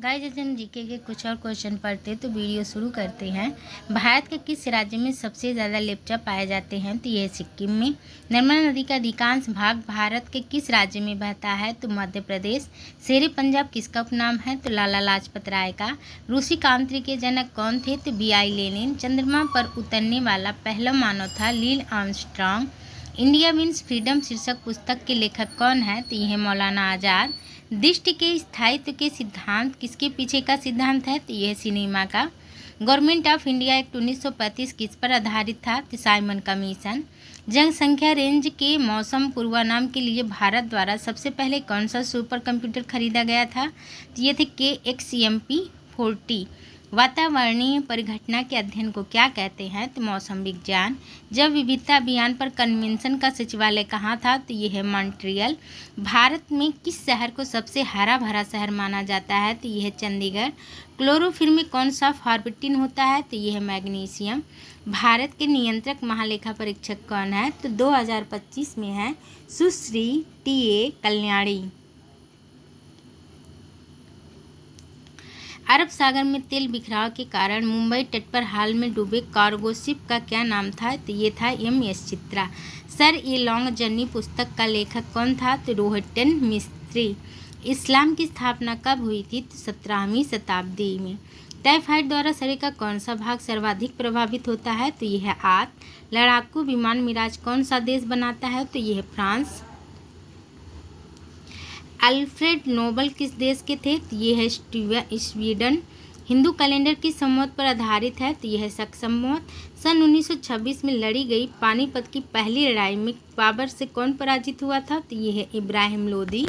Guys जैसे हम GK के कुछ और क्वेश्चन पढ़ते हैं तो वीडियो शुरू करते हैं। भारत के किस राज्य में सबसे ज़्यादा लेप्चा पाए जाते हैं? तो यह सिक्किम में। नर्मदा नदी का अधिकांश भाग भारत के किस राज्य में बहता है? तो मध्य प्रदेश। शेरे पंजाब किसका उपनाम है? तो लाला लाजपत राय का। रूसी क्रांति के जनक कौन थे? तो B.I. लेनिन। चंद्रमा पर उतरने वाला पहला मानव था Neil Armstrong. India means freedom शीर्षक पुस्तक के लेखक कौन है? तो यह मौलाना आज़ाद। दृष्टि के स्थायित्व के सिद्धांत किसके पीछे का सिद्धांत है? तो यह सिनेमा का। गवर्नमेंट ऑफ इंडिया एक्ट 1935 किस पर आधारित था? तो साइमन कमीशन। जनसंख्या रेंज के मौसम पूर्वानुमान के लिए भारत द्वारा सबसे पहले कौन सा सुपर कंप्यूटर खरीदा गया था? तो ये थे KXMP40। वातावरणीय परिघटना के अध्ययन को क्या कहते हैं? तो मौसम विज्ञान। जब विविधता अभियान पर कन्वेंशन का सचिवालय कहाँ था? तो यह है मॉन्ट्रियल। भारत में किस शहर को सबसे हरा भरा शहर माना जाता है? तो यह है चंडीगढ़। क्लोरोफिल में कौन सा फॉर्बिटिन होता है? तो यह है मैग्नीशियम। भारत के नियंत्रक महालेखा परीक्षक कौन है? तो 2025 में है सुश्री TA कल्याणी। अरब सागर में तेल बिखराव के कारण मुंबई तट पर हाल में डूबे कार्गो शिप का क्या नाम था? तो ये था MS Chitra. Sir a long journey पुस्तक का लेखक कौन था? तो रोहितन मिस्त्री। इस्लाम की स्थापना कब हुई थी? तो 17वीं शताब्दी में। टाइफाइड द्वारा शरीर का कौन सा भाग सर्वाधिक प्रभावित होता है? तो यह है आंत। लड़ाकू विमान मिराज कौन सा देश बनाता है? तो यह है फ्रांस। अल्फ्रेड नोबल किस देश के थे? तो ये है स्वीडन। हिंदू कैलेंडर किस संवत पर आधारित है? तो यह है शक संवत। सन 1926 में लड़ी गई पानीपत की पहली लड़ाई में बाबर से कौन पराजित हुआ था? तो ये है इब्राहिम लोदी।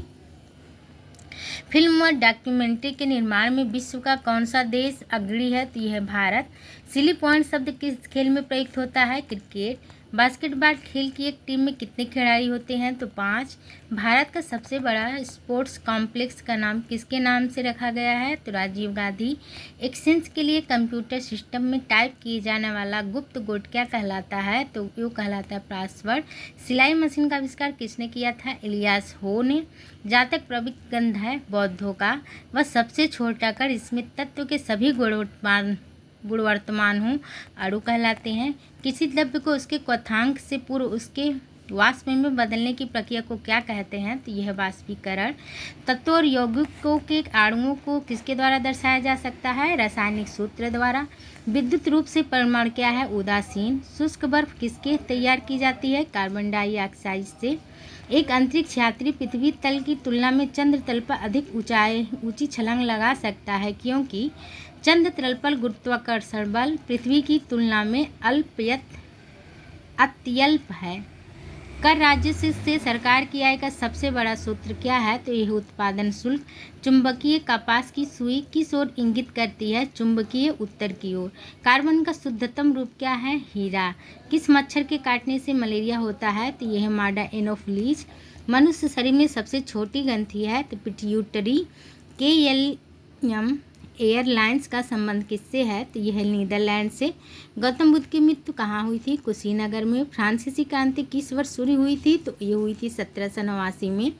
फिल्म और डॉक्यूमेंट्री के निर्माण में विश्व का कौन सा देश अग्रणी है? तो यह है भारत। सिली पॉइंट शब्द किस खेल में प्रयुक्त होता है? क्रिकेट। बास्केटबॉल खेल की एक टीम में कितने खिलाड़ी होते हैं? तो 5। भारत का सबसे बड़ा स्पोर्ट्स कॉम्प्लेक्स का नाम किसके नाम से रखा गया है? तो राजीव गांधी। एक्सचेंज के लिए कंप्यूटर सिस्टम में टाइप किए जाने वाला गुप्त कोड क्या कहलाता है? तो वो कहलाता है पासवर्ड। सिलाई मशीन का आविष्कार किसने किया था? इलियास हो ने। जातक पवित्र ग्रंथ है बौद्धों का। वह सबसे छोटा कर इसमें तत्व के सभी गुणवर्तमान हूँ अणु कहलाते हैं। किसी द्रव्य को उसके क्वथनांक से पूर्व उसके वाष्प में बदलने की प्रक्रिया को क्या कहते हैं? तो यह वाष्पीकरण। तत्व और यौगिकों के अणुओं को किसके द्वारा दर्शाया जा सकता है? रासायनिक सूत्र द्वारा। विद्युत रूप से परमाणु क्या है? उदासीन। शुष्क बर्फ किसके तैयार की जाती है? कार्बन डाइऑक्साइड से। एक अंतरिक्ष यात्री पृथ्वी तल की तुलना में चंद्र तल पर अधिक ऊंची छलांग लगा सकता है क्योंकि चंद्र तल पर गुरुत्वाकर्षण बल पृथ्वी की तुलना में अत्यल्प है। कर राजस्व से सरकार की आय का सबसे बड़ा सूत्र क्या है? तो यह उत्पादन शुल्क। चुंबकीय कपास की सुई किस ओर इंगित करती है? चुंबकीय उत्तर की ओर। कार्बन का शुद्धतम रूप क्या है? हीरा। किस मच्छर के काटने से मलेरिया होता है? तो यह मादा एनोफिलीज। मनुष्य शरीर में सबसे छोटी ग्रंथि है? तो पिट्यूटरी। KLM एयरलाइंस का संबंध किससे है? तो यह नीदरलैंड से। गौतम बुद्ध की मृत्यु कहाँ हुई थी? कुशीनगर में। फ्रांसीसी क्रांति किस वर्ष शुरू हुई थी? तो ये हुई थी 1789 में।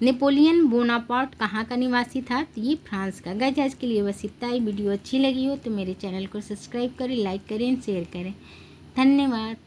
नेपोलियन बोनापार्ट कहाँ का निवासी था? तो ये फ्रांस का। गाइस आज के लिए बस इतना ही। वीडियो अच्छी लगी हो तो मेरे चैनल को सब्सक्राइब करें, लाइक करें, शेयर करें। धन्यवाद।